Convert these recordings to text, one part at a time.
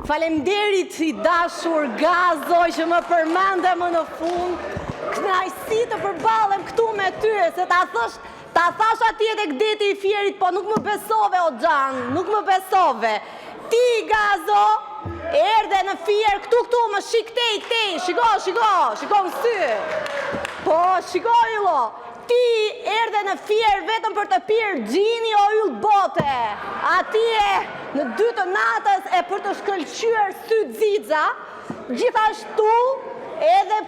Faleminderit i dashur Gazo që më përmende më në fund. Kënaqësi të përballem këtu me ty, se ta thash atje tek deti i Fierit, po nuk më besove o Xhan, nuk më besove. Ti Gazo erdhe në Fier këtu më shik këtej, shiko në sy. Po, shiko illo. Ti erdhe në Fier vetëm për të pirë gjini o yll bote. Atje në 2 të natës e për të shkëlqyer sy xixa, gjithashtu edhe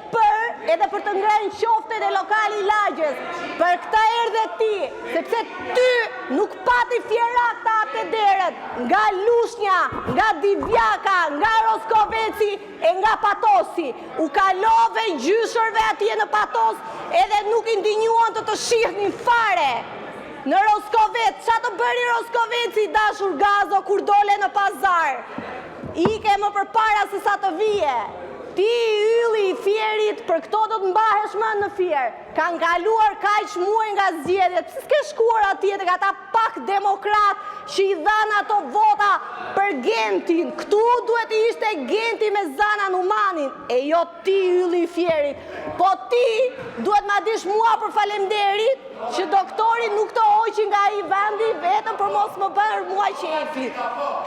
për të ngrënë qoftet e lokali lagjes. Për këta erdhe ti, sepse ty nuk pati Fierak ta hapte derët, nga Lushnja, nga Divjaka, nga Roskoveci e nga Patosi. U kalove gjyshërve atje në Patos edhe nuk i ndinjuan të shihnin fare. Në Roskovec, qa të bëri Roskoveci dashur Gazo kur dole në pazar? Ike më përpara se sa të vije. Ti ylli i Fierit, për këto do të mbahesh më në Fier. Kanë kaluar kaq muaj nga zgjedhjet. Pse s'ke shkuar atje tek ata pak demokrat që i dhanë ato vota për Gentin? Këtu duhet të ishte Genti me Zana Numanin, e jo ti ylli i Fierit. Po ti duhet ma dish mua për falemderit që doktori nuk të hoqi nga i vendi vetëm për mos më bërë mua qefi.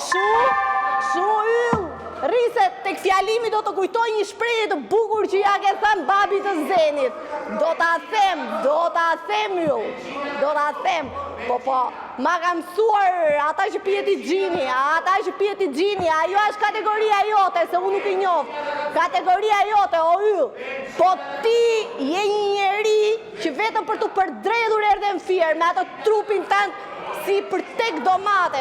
Kështu yll. Rriset tek fjalimi do të kujtoj një shprehje të bukur që ja ke thënë babi të Zenit. Do ta them ju. Do ta them. Po, ma ka mësuar ata që pjeti gjini, ajo është kategoria jote, se unë nuk i njoh. Kategoria jote, o yll. Po ti je një njeri që vetëm për të përdredhur erdhe në Fier me atë trupin tënd si për tek domate.